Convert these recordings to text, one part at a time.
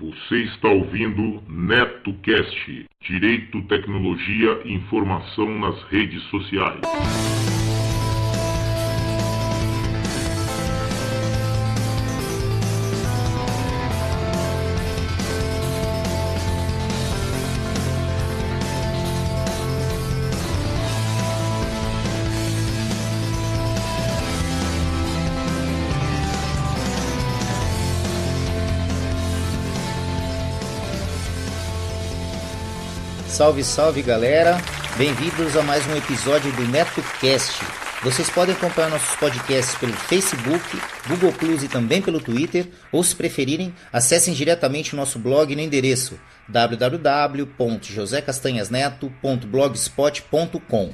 Você está ouvindo NetoCast, Direito, Tecnologia e Informação nas redes sociais. Salve, salve galera, bem-vindos a mais um episódio do NetoCast. Vocês podem acompanhar nossos podcasts pelo Facebook, Google Plus e também pelo Twitter, ou se preferirem, acessem diretamente o nosso blog no endereço www.josecastanhasneto.blogspot.com.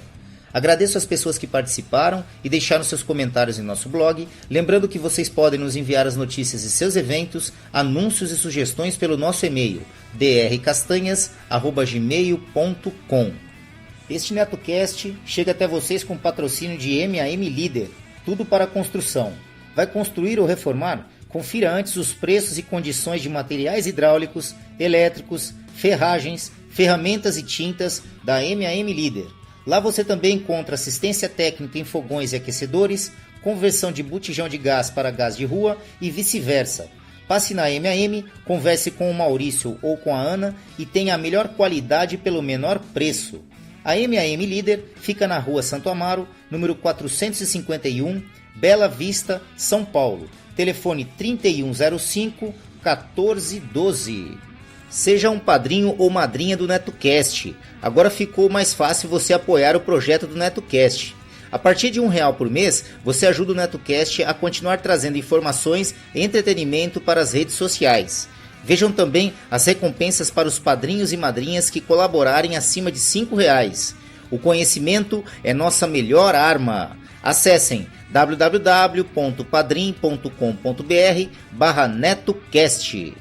Agradeço as pessoas que participaram e deixaram seus comentários em nosso blog, lembrando que vocês podem nos enviar as notícias de seus eventos, anúncios e sugestões pelo nosso e-mail drcastanhas@gmail.com. Este NetoCast chega até vocês com patrocínio de MAM Líder, tudo para construção. Vai construir ou reformar? Confira antes os preços e condições de materiais hidráulicos, elétricos, ferragens, ferramentas e tintas da MAM Líder. Lá você também encontra assistência técnica em fogões e aquecedores, conversão de botijão de gás para gás de rua e vice-versa. Passe na MAM, converse com o Maurício ou com a Ana e tenha a melhor qualidade pelo menor preço. A MAM Líder fica na Rua Santo Amaro, número 451, Bela Vista, São Paulo. Telefone 3105-1412. Seja um padrinho ou madrinha do NetoCast. Agora ficou mais fácil você apoiar o projeto do NetoCast. A partir de R$1 por mês, você ajuda o NetoCast a continuar trazendo informações e entretenimento para as redes sociais. Vejam também as recompensas para os padrinhos e madrinhas que colaborarem acima de R$5. O conhecimento é nossa melhor arma. Acessem www.padrim.com.br/NetoCast.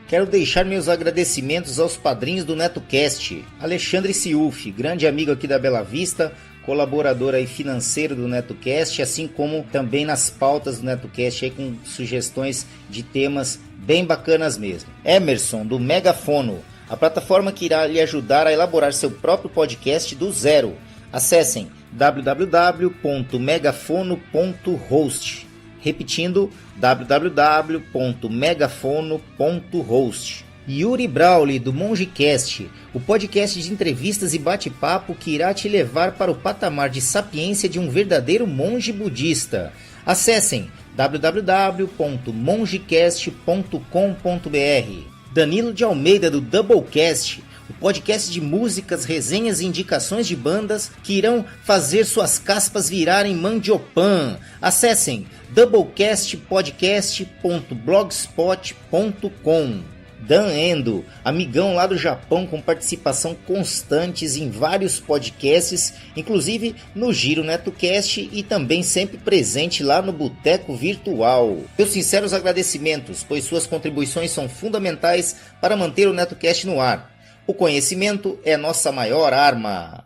Quero deixar meus agradecimentos aos padrinhos do NetoCast. Alexandre Ciufi, grande amigo aqui da Bela Vista, colaborador aí financeiro do NetoCast, assim como também nas pautas do NetoCast aí com sugestões de temas bem bacanas mesmo. Emerson, do Megafono, a plataforma que irá lhe ajudar a elaborar seu próprio podcast do zero. Acessem www.megafono.host. Repetindo, www.megafono.host. Yuri Brauli, do MongeCast, o podcast de entrevistas e bate-papo que irá te levar para o patamar de sapiência de um verdadeiro monge budista. Acessem www.mongecast.com.br. Danilo de Almeida, do Doublecast, o podcast de músicas, resenhas e indicações de bandas que irão fazer suas caspas virarem mandiopan. Acessem doublecastpodcast.blogspot.com. Dan Endo, amigão lá do Japão com participação constantes em vários podcasts, inclusive no Giro NetoCast e também sempre presente lá no Boteco Virtual. Meus sinceros agradecimentos, pois suas contribuições são fundamentais para manter o NetoCast no ar. O conhecimento é nossa maior arma.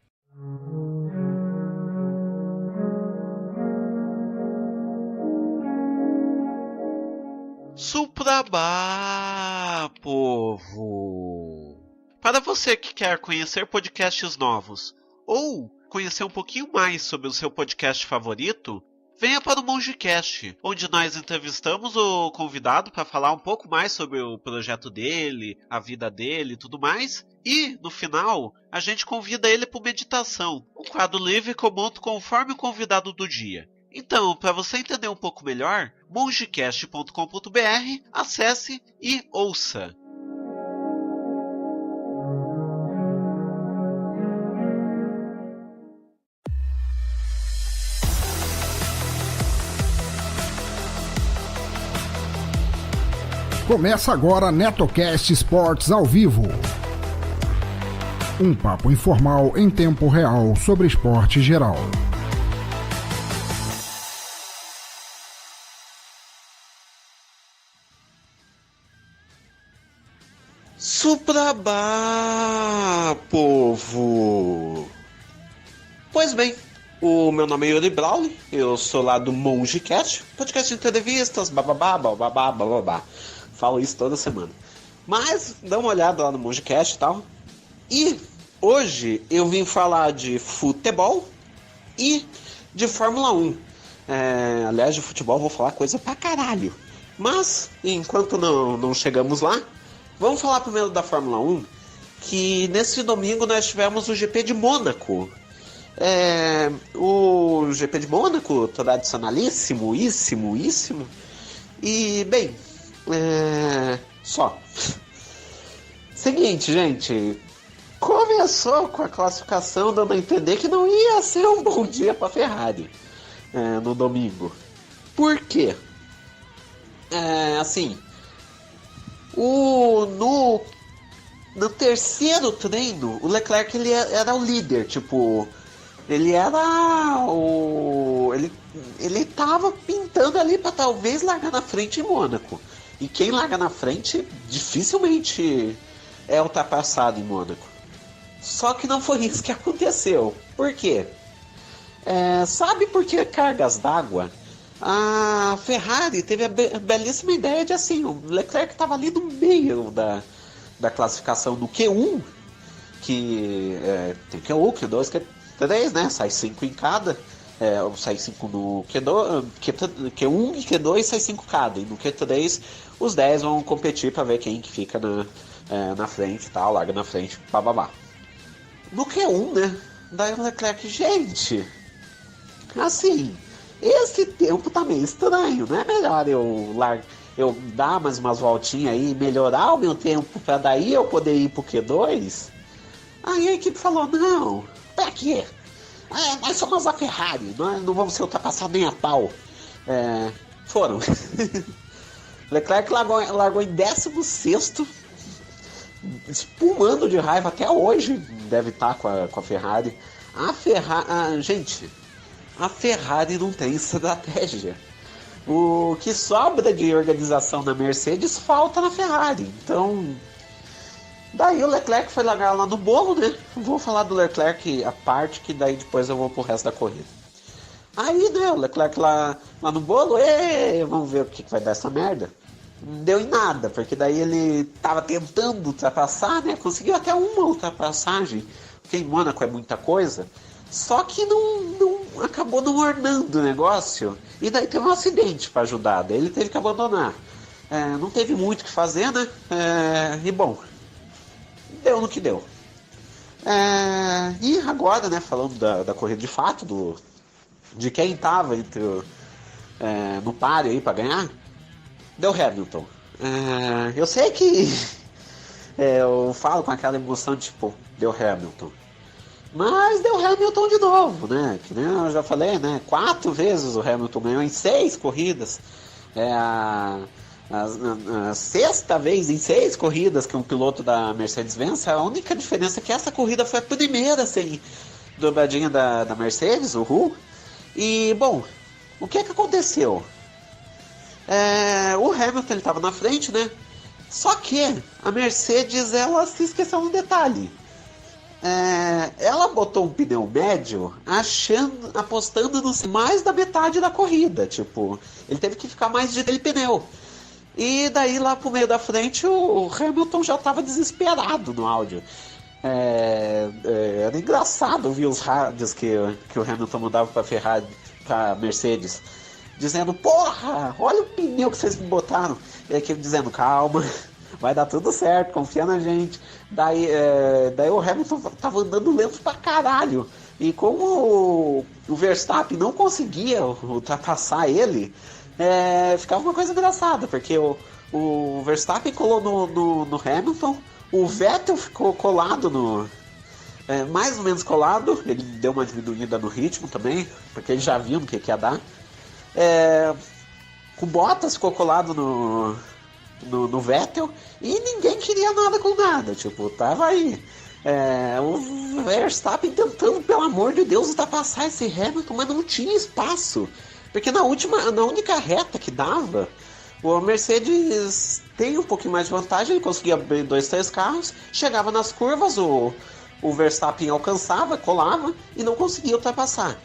Suprabá, povo! Para você que quer conhecer podcasts novos ou conhecer um pouquinho mais sobre o seu podcast favorito, venha para o MongeCast, onde nós entrevistamos o convidado para falar um pouco mais sobre o projeto dele, a vida dele e tudo mais. E, no final, a gente convida ele para meditação, um quadro livre que eu monto conforme o convidado do dia. Então, para você entender um pouco melhor, mongecast.com.br, acesse e ouça. Começa agora NetoCast Esportes ao vivo. Um papo informal em tempo real sobre esporte geral. Suprabá, povo! Pois bem, o meu nome é Yuri Brauli, eu sou lá do MongeCast, podcast de entrevistas, bababá, bababá, bababá. Falo isso toda semana. Mas dá uma olhada lá no Mongecast e tal. E hoje eu vim falar de futebol e de Fórmula 1. Aliás, de futebol eu vou falar coisa pra caralho. Mas, enquanto não chegamos lá, vamos falar primeiro da Fórmula 1, que nesse domingo nós tivemos o GP de Mônaco. O GP de Mônaco, tradicionalíssimo. E, bem, só. Seguinte, gente, começou com a classificação dando a entender que não ia ser um bom dia para Ferrari no domingo. Por quê? Assim, no terceiro treino, o Leclerc ele era o líder, tipo, ele era ele tava pintando ali para talvez largar na frente em Mônaco. E quem larga na frente dificilmente é ultrapassado em Mônaco. Só que não foi isso que aconteceu. Por quê? Sabe por que cargas d'água? A Ferrari teve a belíssima ideia de assim, o Leclerc estava ali no meio da classificação do Q1, que tem Q1, Q2, Q3, né? Sai 5 em cada. Sai 5 no Q2, Q1 e Q2 sai 5 cada. E no Q3 os 10 vão competir para ver quem que fica na frente e tal, larga na frente, bababá. No Q1, né? Daí o Leclerc, gente, assim, esse tempo tá meio estranho, não é melhor eu dar mais umas voltinhas aí e melhorar o meu tempo para daí eu poder ir pro Q2? Aí a equipe falou, não, pra quê? Nós somos a Ferrari, nós não vamos ser ultrapassados nem a pau. Foram. Leclerc largou em 16º, espumando de raiva até hoje, deve estar com a Ferrari. Gente, a Ferrari não tem estratégia. O que sobra de organização na Mercedes falta na Ferrari. Então, daí o Leclerc foi largar lá no bolo, né? Vou falar do Leclerc a parte, que daí depois eu vou pro resto da corrida. Aí, né, o Leclerc lá no bolo, vamos ver o que vai dar essa merda. Não deu em nada, porque daí ele tava tentando ultrapassar, né? Conseguiu até uma ultrapassagem, porque em Mônaco é muita coisa. Só que não acabou não ornando o negócio. E daí teve um acidente para ajudar, daí ele teve que abandonar. Não teve muito o que fazer, né? E bom, deu no que deu. E agora, né, falando da corrida de fato, de quem tava no páreo aí para ganhar, deu Hamilton. Eu sei que eu falo com aquela emoção tipo, deu Hamilton. Mas deu Hamilton de novo, né? Que nem eu já falei, né? 4 vezes o Hamilton ganhou em 6 corridas. A 6ª vez em 6 corridas que um piloto da Mercedes vence. A única diferença é que essa corrida foi a primeira sem dobradinha da Mercedes, uhul. E, bom, o que aconteceu? O Hamilton estava na frente, né? Só que a Mercedes, ela se esqueceu um detalhe. Ela botou um pneu médio apostando no mais da metade da corrida. Tipo, ele teve que ficar mais de aquele pneu. E daí lá pro meio da frente o Hamilton já estava desesperado no áudio. Era engraçado ouvir os rádios que o Hamilton mandava pra Ferrari, pra Mercedes, dizendo, porra, olha o pneu que vocês me botaram. E a equipe dizendo, calma, vai dar tudo certo, confia na gente. Daí o Hamilton tava andando lento pra caralho. E como o Verstappen não conseguia ultrapassar ele, ficava uma coisa engraçada, porque o Verstappen colou no Hamilton, o Vettel ficou colado mais ou menos colado, ele deu uma diminuída no ritmo também, porque ele já viu no que ia dar. O Bottas ficou colado no Vettel e ninguém queria nada com nada, tipo, tava aí. O Verstappen tentando, pelo amor de Deus, ultrapassar esse Hamilton, mas não tinha espaço, porque na única reta que dava, o Mercedes tem um pouquinho mais de vantagem, ele conseguia abrir 2, 3 carros, chegava nas curvas, o Verstappen alcançava, colava e não conseguia ultrapassar,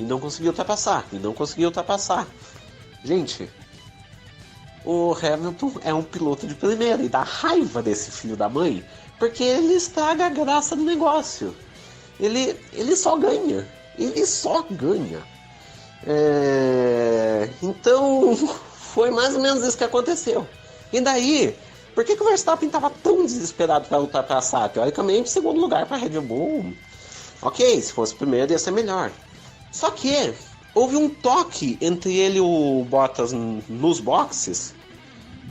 Gente, o Hamilton é um piloto de primeira e dá raiva desse filho da mãe, porque ele estraga a graça do negócio. Ele só ganha. Ele só ganha. Então, foi mais ou menos isso que aconteceu. E daí, por que o Verstappen estava tão desesperado para ultrapassar? Teoricamente, segundo lugar para a Red Bull. Ok, se fosse primeiro ia ser melhor. Só que houve um toque entre ele e o Bottas nos boxes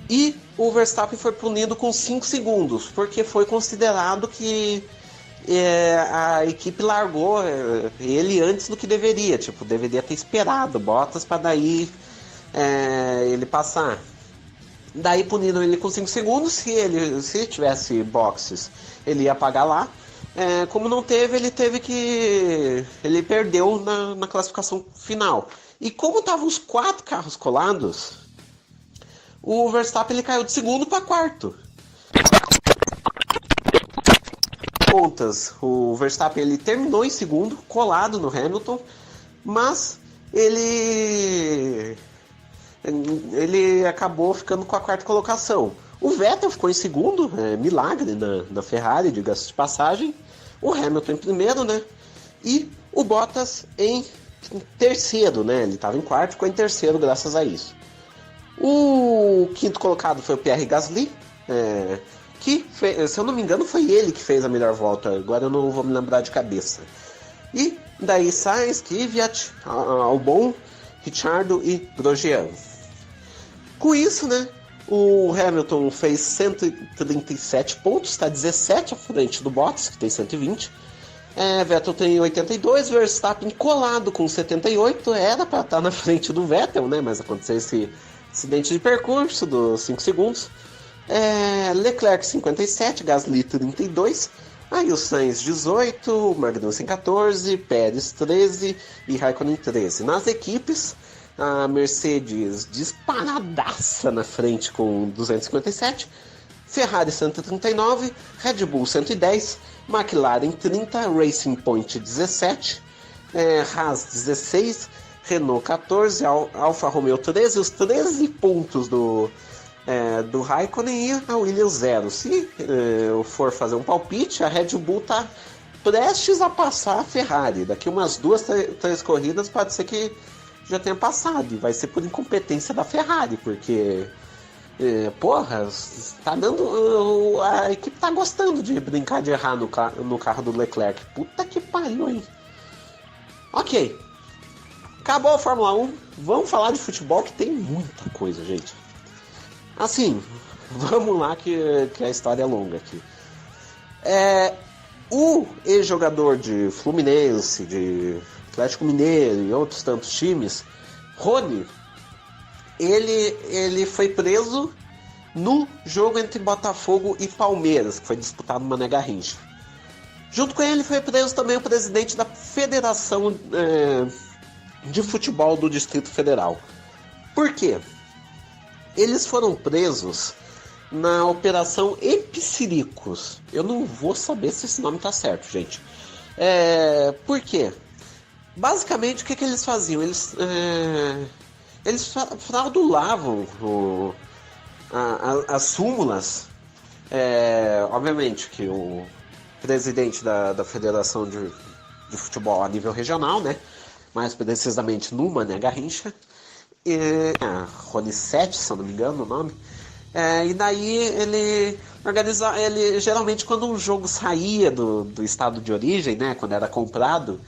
e o Verstappen foi punido com 5 segundos, porque foi considerado que a equipe largou ele antes do que deveria. Tipo, deveria ter esperado o Bottas para daí ele passar. Daí puniram ele com 5 segundos. Se tivesse boxes, ele ia pagar lá. Como não teve, ele perdeu na classificação final. E como estavam os 4 carros colados, o Verstappen ele caiu de segundo para quarto. Contas, o Verstappen ele terminou em segundo, colado no Hamilton, mas ele acabou ficando com a quarta colocação. O Vettel ficou em segundo, milagre da Ferrari, diga-se de passagem. O Hamilton em primeiro, né? E o Bottas em terceiro, né? Ele estava em quarto, ficou em terceiro graças a isso. O quinto colocado foi o Pierre Gasly, que, se eu não me engano, foi ele que fez a melhor volta. Agora eu não vou me lembrar de cabeça. E daí Sainz, Kvyat, Albon, Ricciardo e Grosjean. Com isso, né? O Hamilton fez 137 pontos, está 17 à frente do Bottas, que tem 120. Vettel tem 82, Verstappen colado com 78, era para estar na frente do Vettel, né? Mas aconteceu esse acidente de percurso dos 5 segundos. Leclerc 57, Gasly 32, aí o Sainz 18, Magnussen 14, Pérez 13 e Raikkonen 13. Nas equipes, a Mercedes disparadaça na frente com 257, Ferrari 139, Red Bull 110, McLaren 30, Racing Point 17, Haas 16, Renault 14, Alfa Romeo 13, os 13 pontos do Raikkonen e a Williams 0. Se eu for fazer um palpite, a Red Bull está prestes a passar a Ferrari. Daqui umas 2, 3 corridas pode ser que já tenha passado. E vai ser por incompetência da Ferrari, porque tá dando. A equipe tá gostando de brincar de errar no carro do Leclerc. Puta que pariu, hein? Ok. Acabou a Fórmula 1. Vamos falar de futebol, que tem muita coisa, gente. Assim, vamos lá que a história é longa aqui. O ex-jogador de Fluminense, de Atlético Mineiro e outros tantos times, Rony, ele foi preso no jogo entre Botafogo e Palmeiras, que foi disputado no Mané Garrincha. Junto com ele foi preso também o presidente da Federação de Futebol do Distrito Federal. Por quê? Eles foram presos na Operação Epiciricos. Eu não vou saber se esse nome tá certo, gente. Por quê? Basicamente, o que eles faziam? Eles fraudulavam as súmulas. Obviamente que o presidente da Federação de Futebol a nível regional, né? Mais precisamente no Mané Garrincha, Rony 7, se eu não me engano o nome. E daí ele geralmente quando um jogo saía do estado de origem, né, quando era comprado,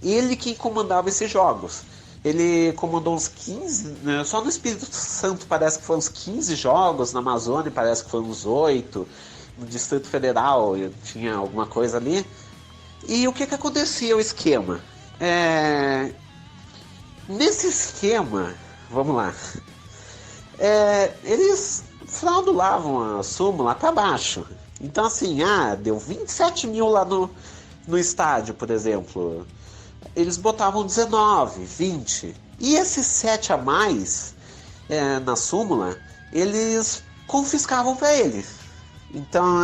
ele que comandava esses jogos. Ele comandou uns 15, né, só no Espírito Santo parece que foram uns 15 jogos, na Amazônia parece que foram uns 8, no Distrito Federal tinha alguma coisa ali. E o que acontecia o esquema? Nesse esquema, vamos lá, eles fraudulavam a súmula para baixo. Então assim, deu 27 mil lá no estádio, por exemplo. Eles botavam 19, 20. E esses 7 a mais na súmula, eles confiscavam para eles. Então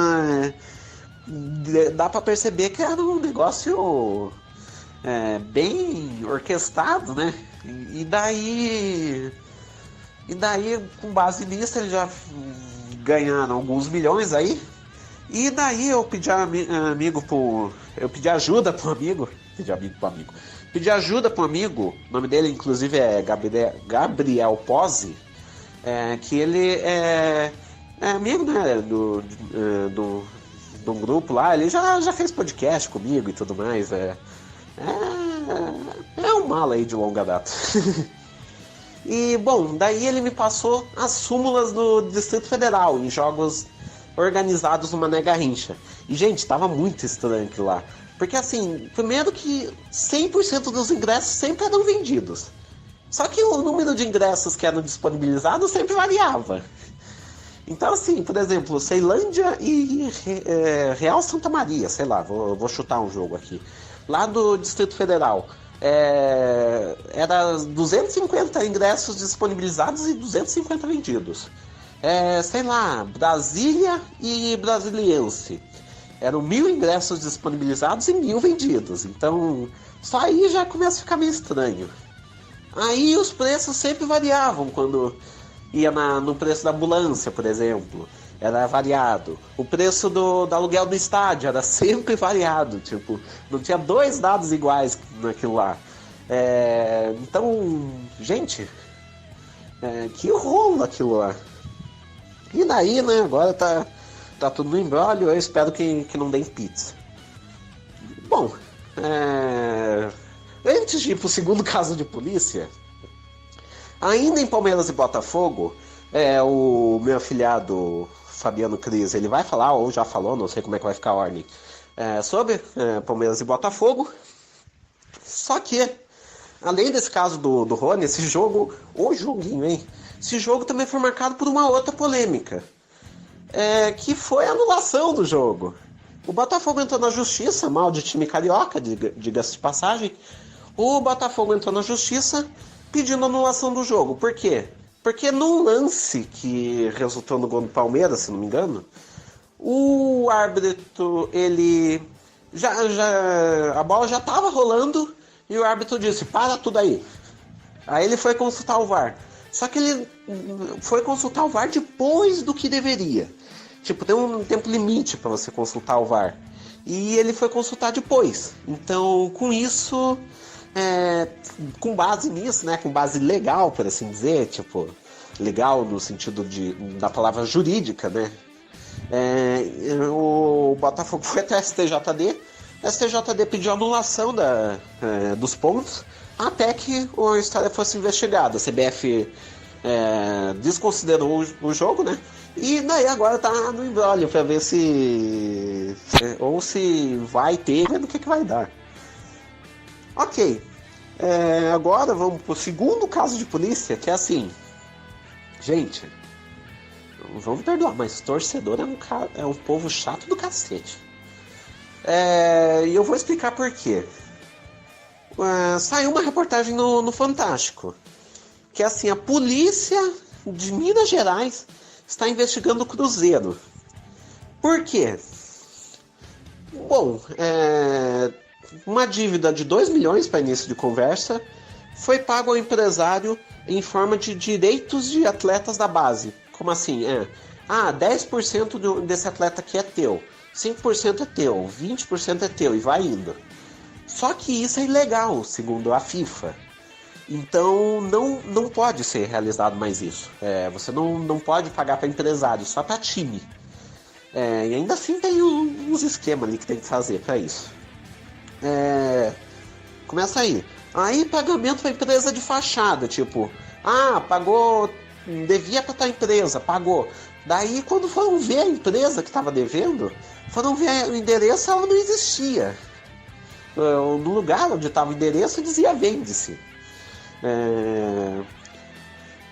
dá para perceber que era um negócio bem orquestrado, né? E daí E daí, com base nisso, eles já ganharam alguns milhões aí. E daí eu pedi eu pedi ajuda pro amigo. Pedi ajuda pro amigo. O nome dele, inclusive, é Gabriel Pozzi. Que ele é amigo, né, do um grupo lá. Ele já fez podcast comigo e tudo mais. É um mala aí de longa data. E, bom, daí ele me passou as súmulas do Distrito Federal em jogos organizados numa Mané Garrincha. E, gente, tava muito estranho aquilo lá. Porque, assim, primeiro que 100% dos ingressos sempre eram vendidos. Só que o número de ingressos que eram disponibilizados sempre variava. Então, assim, por exemplo, Ceilândia e Real Santa Maria, sei lá, vou chutar um jogo aqui. Lá do Distrito Federal. Era 250 ingressos disponibilizados e 250 vendidos. Sei lá, Brasília e Brasiliense. Eram 1.000 ingressos disponibilizados e 1.000 vendidos. Então, só aí já começa a ficar meio estranho. Aí os preços sempre variavam quando ia no preço da ambulância, por exemplo. Era variado. O preço do aluguel do estádio era sempre variado. Tipo, não tinha dois dados iguais naquilo lá. Então, gente, que rolo aquilo lá. E daí, né, agora tá tudo no imbróglio. Eu espero que não deem pizza. Bom, antes de ir pro segundo caso de polícia, ainda em Palmeiras e Botafogo, o meu afilhado Fabiano Cris, ele vai falar, ou já falou, não sei como é que vai ficar a ordem, sobre Palmeiras e Botafogo. Só que, além desse caso do Rony, esse jogo, o joguinho, hein? Esse jogo também foi marcado por uma outra polêmica, que foi a anulação do jogo. O Botafogo entrou na justiça, mal de time carioca, diga-se de passagem. O Botafogo entrou na justiça pedindo anulação do jogo. Por quê? Porque num lance que resultou no gol do Palmeiras, se não me engano, o árbitro, ele a bola já estava rolando e o árbitro disse, para tudo aí. Aí ele foi consultar o VAR. Só que ele foi consultar o VAR depois do que deveria. Tipo, tem um tempo limite para você consultar o VAR. E ele foi consultar depois. Então, com isso, com base nisso, né, com base legal, por assim dizer, tipo, legal no sentido da palavra jurídica, né, o Botafogo foi até a STJD. A STJD pediu anulação dos pontos até que a história fosse investigada. A CBF desconsiderou o jogo, né? E daí agora tá no imbróglio pra ver se vai ter, vendo o que vai dar. Ok. Agora vamos pro segundo caso de polícia, que é assim. Gente, vamos perdoar, mas torcedor é um povo chato do cacete. E eu vou explicar por quê. Saiu uma reportagem no Fantástico, que é assim, a polícia de Minas Gerais está investigando o Cruzeiro. Por quê? Bom, uma dívida de 2 milhões para início de conversa foi pago ao empresário em forma de direitos de atletas da base. Como assim? 10% desse atleta aqui é teu, 5% é teu, 20% é teu, e vai indo. Só que isso é ilegal, segundo a FIFA. Então não pode ser realizado mais isso. Você não pode pagar para empresário, só para time. E ainda assim tem uns esquemas ali que tem que fazer para isso. Começa aí. Aí pagamento para empresa de fachada, tipo, pagou, devia para tua empresa, pagou. Daí quando foram ver a empresa que estava devendo, foram ver o endereço, ela não existia. No lugar onde estava o endereço dizia vende-se.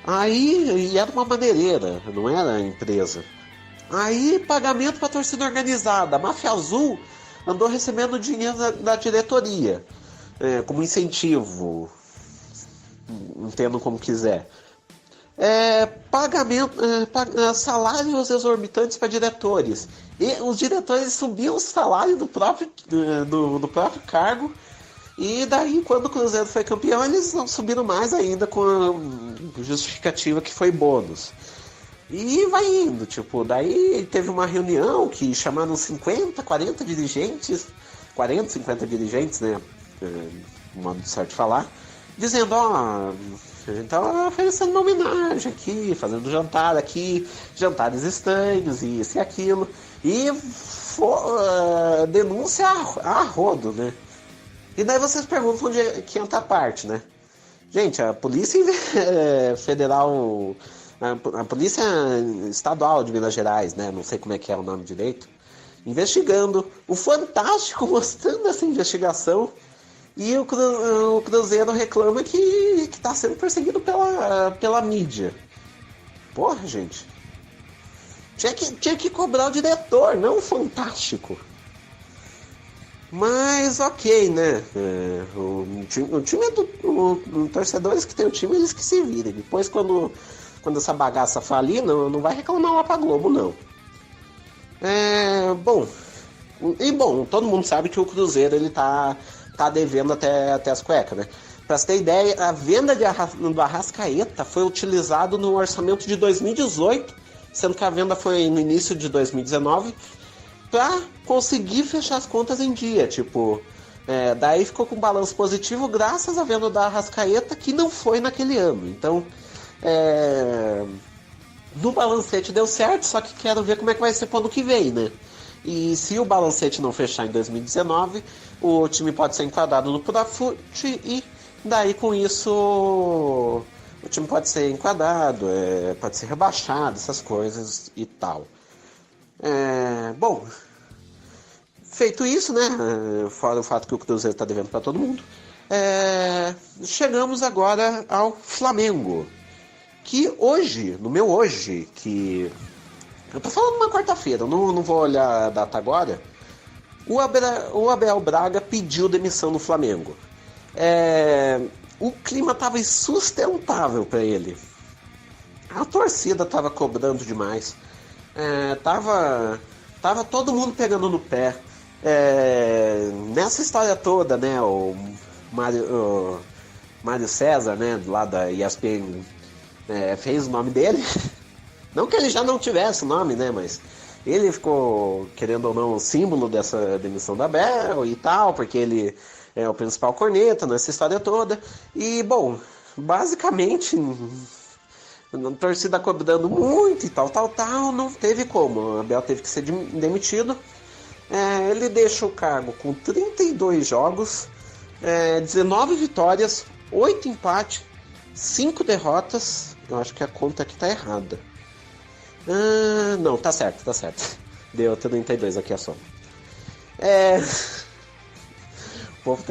Aí era uma madeireira, não era empresa. Aí pagamento para torcida organizada. A Máfia Azul andou recebendo dinheiro da diretoria como incentivo, entendo como quiser. Pagamento, salários exorbitantes para diretores. E os diretores subiam o salário do próprio cargo E daí, quando o Cruzeiro foi campeão, eles não subiram mais ainda com a justificativa que foi bônus. E vai indo, tipo, daí teve uma reunião que chamaram 50, 40 dirigentes, 40, 50 dirigentes, né, modo certo de falar, dizendo, ó, a gente tá oferecendo uma homenagem aqui, fazendo jantar aqui, jantares estranhos, isso e aquilo, e denúncia a rodo, né. E daí vocês perguntam onde é que entra a parte, né. Gente, a Polícia Federal... A Polícia Estadual de Minas Gerais, né? Não sei como é que é o nome direito, investigando, o Fantástico mostrando essa investigação, e o Cruzeiro reclama que está sendo perseguido pela mídia. Porra, gente. Tinha que cobrar o diretor, não o Fantástico. Mas ok, né? O time é do torcedores que tem o time, eles que se virem. Depois, quando essa bagaça falir, não vai reclamar lá pra Globo, não. Bom, todo mundo sabe que o Cruzeiro ele tá devendo até as cuecas, né? Pra você ter ideia, a venda do Arrascaeta foi utilizado no orçamento de 2018, sendo que a venda foi no início de 2019, pra conseguir fechar as contas em dia, tipo... daí ficou com um balanço positivo graças à venda da Arrascaeta, que não foi naquele ano. Então... no balancete deu certo, só que quero ver como é que vai ser pro ano que vem, né? E se o balancete não fechar em 2019, o time pode ser enquadrado no Profut e daí com isso o time pode ser enquadrado, pode ser rebaixado, essas coisas e tal. Bom, feito isso, né? Fora o fato que o Cruzeiro tá devendo para todo mundo, chegamos agora ao Flamengo. Que hoje, que... Eu tô falando uma quarta-feira, eu não vou olhar a data agora. O Abel Braga pediu demissão no Flamengo. O clima tava insustentável para ele. A torcida tava cobrando demais. Tava todo mundo pegando no pé. Nessa história toda, né, o Mário César, né, lá da ESPN... fez o nome dele. Não que ele já não tivesse o nome, né? Mas ele ficou, querendo ou não, o símbolo dessa demissão da Abel e tal, porque ele é o principal corneta nessa história toda. E, bom, basicamente, a torcida cobrando muito e tal, não teve como. A Abel teve que ser demitido. Ele deixa o cargo com 32 jogos, 19 vitórias, 8 empates, 5 derrotas. Eu acho que a conta aqui tá errada. Não, tá certo. Deu 32 aqui a soma. O povo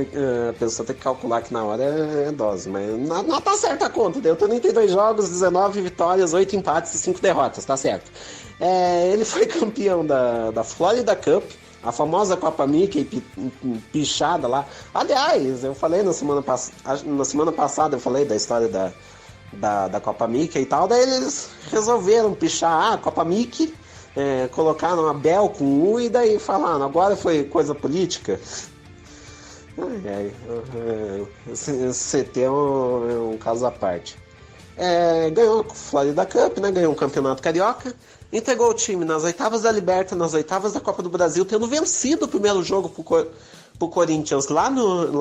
a pessoa tem que calcular aqui na hora dose, mas não tá certa a conta. Deu 32 jogos, 19 vitórias, 8 empates e 5 derrotas, tá certo. Ele foi campeão da Florida Cup, a famosa Copa Mickey pichada lá. Aliás, eu falei na semana passada, eu falei da história da Copa Mickey e tal, daí eles resolveram pichar a Copa Mickey, colocaram a Abel com U e daí falaram, agora foi coisa política. Esse CT é um caso à parte. Ganhou a Florida Cup, né, ganhou um campeonato carioca, entregou o time nas oitavas da Liberta, nas oitavas da Copa do Brasil, tendo vencido o primeiro jogo pro Corinthians lá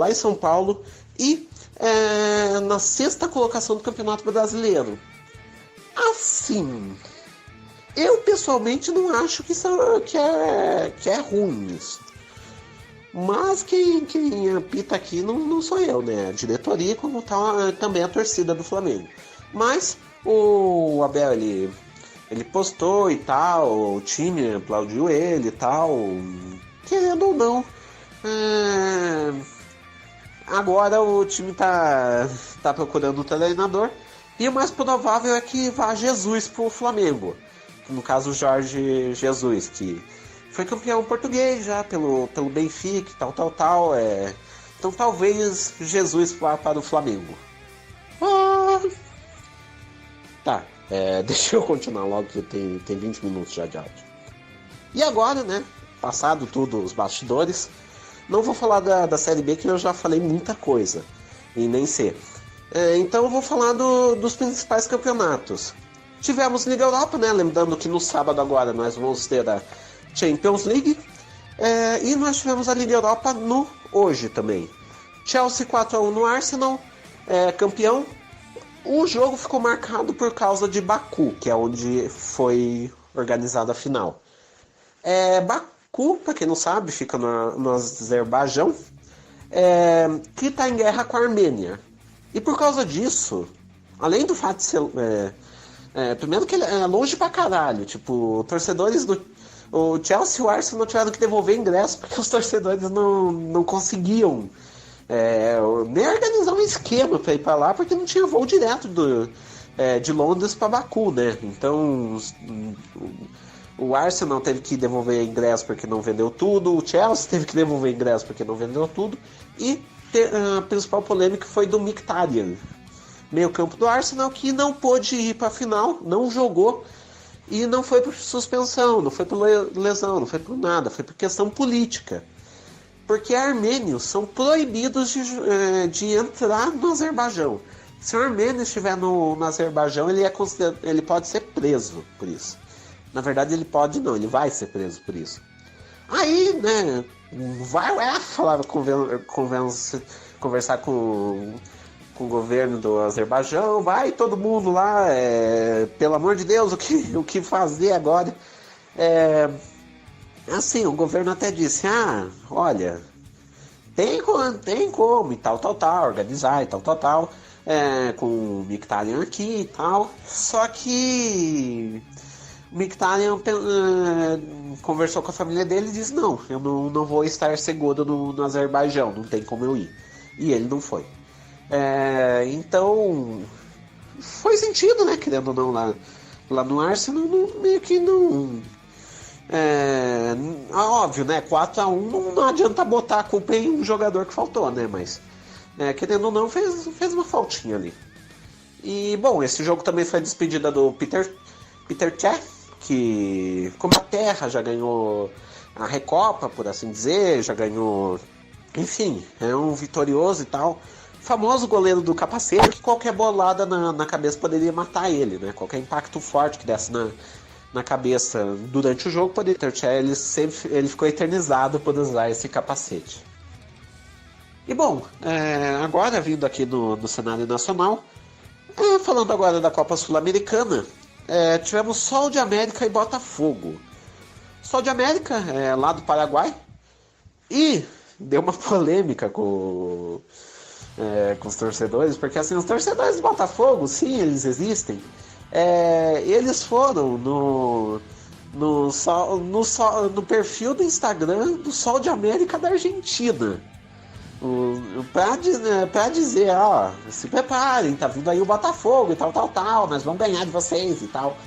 em São Paulo e na 6ª colocação do Campeonato Brasileiro. Assim, eu pessoalmente não acho que é ruim isso. Mas quem apita aqui não sou eu, né? A diretoria, como tal, também a torcida do Flamengo. Mas o Abel, ele postou e tal, o time aplaudiu ele e tal, querendo ou não. Agora o time tá procurando um treinador e o mais provável é que vá Jesus pro Flamengo. No caso, o Jorge Jesus, que foi campeão português já pelo Benfica e tal. Então talvez Jesus vá para o Flamengo. Tá, deixa eu continuar logo que tem 20 minutos já de áudio. E agora, né, passado tudo os bastidores, Não vou falar da Série B, que eu já falei muita coisa, e nem C. Então eu vou falar dos principais campeonatos. Tivemos Liga Europa, né? Lembrando que no sábado agora nós vamos ter a Champions League. E nós tivemos a Liga Europa hoje também. Chelsea 4-1 no Arsenal, campeão. O jogo ficou marcado por causa de Baku, que é onde foi organizada a final. Baku, para quem não sabe, fica no Azerbaijão, que está em guerra com a Armênia. E por causa disso, além do fato de ser... primeiro que ele é longe pra caralho. Tipo, torcedores do... O Chelsea e o Arsenal tiveram que devolver ingresso porque os torcedores não conseguiam nem organizar um esquema para ir para lá, porque não tinha voo direto de Londres para Baku, né? Então o Arsenal teve que devolver ingresso porque não vendeu tudo, o Chelsea teve que devolver ingresso porque não vendeu tudo, e a principal polêmica foi do Mkhitaryan, meio campo do Arsenal, que não pôde ir para a final, não jogou. E não foi por suspensão, não foi por lesão, não foi por nada, foi por questão política. Porque armênios são proibidos de entrar no Azerbaijão. Se o armênio estiver no Azerbaijão, ele pode ser preso por isso. Na verdade, ele pode não, ele vai ser preso por isso. Aí, né, vai o UEFA lá conversar com o governo do Azerbaijão, vai todo mundo lá, pelo amor de Deus, o que fazer agora? Assim, o governo até disse, olha, tem como e tal, organizar e tal, com o Mkhitaryan aqui e tal, só que o Mkhitaryan conversou com a família dele e disse, não, eu não vou estar seguro no Azerbaijão, não tem como eu ir, e ele não foi. Então foi sentido, né? Querendo ou não, lá no Arsenal, meio que não. Óbvio, né? 4-1 não adianta botar a culpa em um jogador que faltou, né? Mas querendo ou não, fez uma faltinha ali. E bom, esse jogo também foi a despedida do Peter Cech, que como a Terra já ganhou a Recopa, por assim dizer, já ganhou. Enfim, é um vitorioso e tal. Famoso goleiro do capacete, que qualquer bolada na cabeça poderia matar ele, né? Qualquer impacto forte que desse na cabeça durante o jogo poderia ter. Ele ficou eternizado por usar esse capacete. E bom, agora vindo aqui no cenário nacional, falando agora da Copa Sul-Americana, tivemos Sol de América e Botafogo. Sol de América, lá do Paraguai, e deu uma polêmica com os torcedores, porque assim, os torcedores do Botafogo, sim, eles existem, eles foram no perfil do Instagram do Sol de América da Argentina, pra dizer, se preparem, tá vindo aí o Botafogo e tal, nós vamos ganhar de vocês e tal.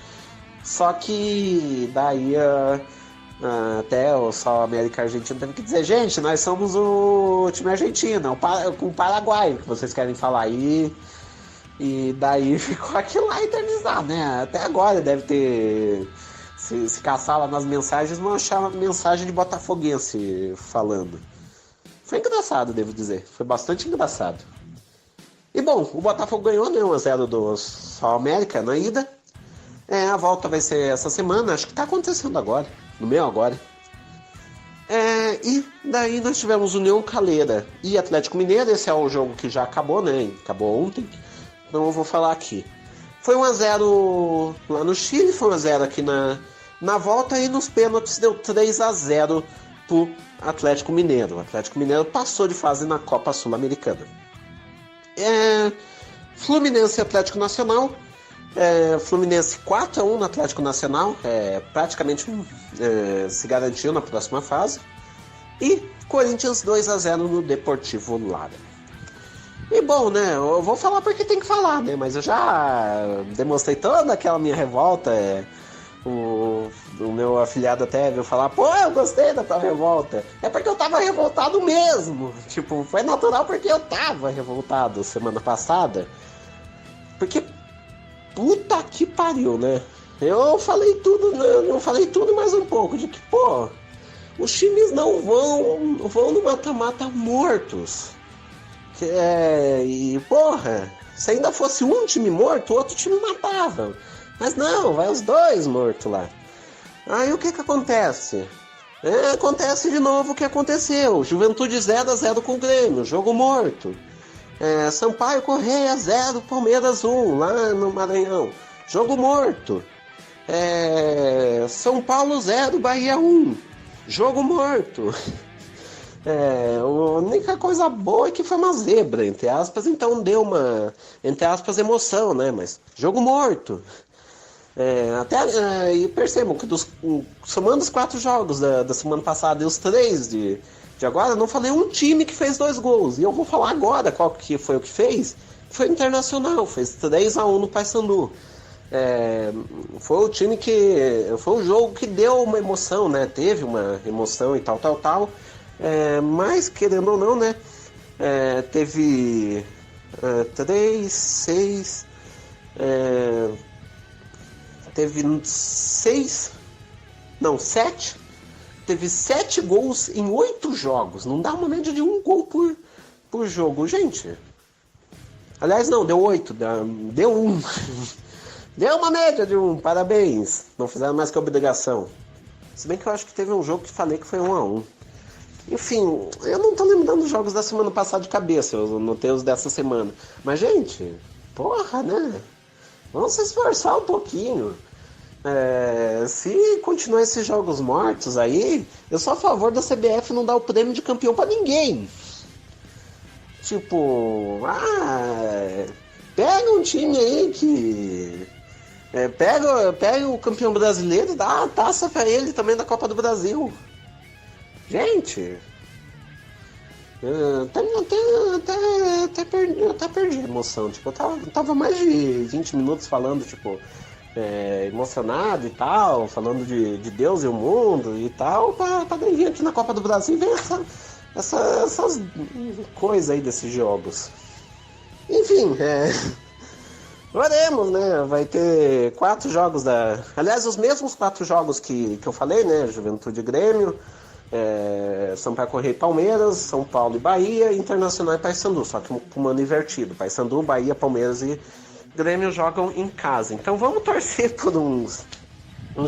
Só que daí até o Sol América Argentina teve que dizer, gente, nós somos o time argentino, o Paraguai que vocês querem falar aí. E daí ficou aquilo lá eternizado, né? Até agora deve ter, se caçar lá nas mensagens, vão achar uma mensagem de botafoguense falando. Foi engraçado, devo dizer, foi bastante engraçado. E bom, o Botafogo ganhou, né, 1-0 do Sol América na ida. A volta vai ser essa semana, acho que tá acontecendo agora. No meio agora. E daí nós tivemos União Calera e Atlético Mineiro. Esse é o jogo que já acabou, né? Acabou ontem. Então eu vou falar aqui. Foi 1-0 lá no Chile, foi 1-0 aqui na volta, e nos pênaltis deu 3-0 pro Atlético Mineiro. O Atlético Mineiro passou de fase na Copa Sul-Americana. Fluminense e Atlético Nacional. Fluminense 4-1 no Atlético Nacional, praticamente se garantiu na próxima fase. E Corinthians 2-0 no Deportivo Lara. E bom, né, eu vou falar porque tem que falar, né, mas eu já demonstrei toda aquela minha revolta. O meu afilhado até veio falar, pô, eu gostei da tua revolta. É porque eu tava revoltado mesmo. Tipo, foi natural porque eu tava revoltado semana passada. Porque puta que pariu, né? Eu falei tudo mais um pouco, de que, pô, os times não vão no mata-mata mortos. E porra, se ainda fosse um time morto, o outro time matava. Mas não, vai os dois mortos lá. Aí o que acontece? Acontece de novo o que aconteceu. Juventude 0-0 com o Grêmio, jogo morto. Sampaio Correia 0, Palmeiras 1, lá no Maranhão, jogo morto. São Paulo 0, Bahia 1, jogo morto. A única coisa boa é que foi uma zebra, entre aspas, então deu uma, entre aspas, emoção, né? Mas jogo morto. E percebam que somando os 4 jogos da semana passada e os 3 de agora, eu não falei um time que fez 2 gols. E eu vou falar agora qual que foi o que fez. Foi o Internacional, fez 3-1 no Paysandu. Foi o time foi o jogo que deu uma emoção, né? Teve uma emoção e tal. Mas, querendo ou não, né? Teve 3, 6... teve 6... Não, 7... Teve 7 gols em 8 jogos. Não dá uma média de 1 gol por jogo, gente. Aliás, não, deu 8. Deu 1. Deu uma média de 1. Parabéns. Não fizeram mais que obrigação. Se bem que eu acho que teve um jogo que falei que foi 1-1. Enfim, eu não tô lembrando os jogos da semana passada de cabeça. Eu notei os dessa semana. Mas, gente, porra, né? Vamos se esforçar um pouquinho. Se continuar esses jogos mortos aí, eu sou a favor da CBF não dar o prêmio de campeão pra ninguém. Tipo, pega um time aí que... Pega o campeão brasileiro e dá a taça pra ele também da Copa do Brasil. Gente, até perdi a emoção. Tipo, eu tava mais de 20 minutos falando, tipo... emocionado e tal, falando de Deus e o mundo e tal, pra vir aqui na Copa do Brasil e ver essas coisas aí desses jogos. Enfim, veremos, né? Vai ter 4 jogos aliás, os mesmos 4 jogos que eu falei, né? Juventude e Grêmio, Sampaio Correia e Palmeiras, São Paulo e Bahia, Internacional e Paysandu, só que com um ano invertido. Paysandu, Bahia, Palmeiras e Grêmio jogam em casa. Então vamos torcer por uns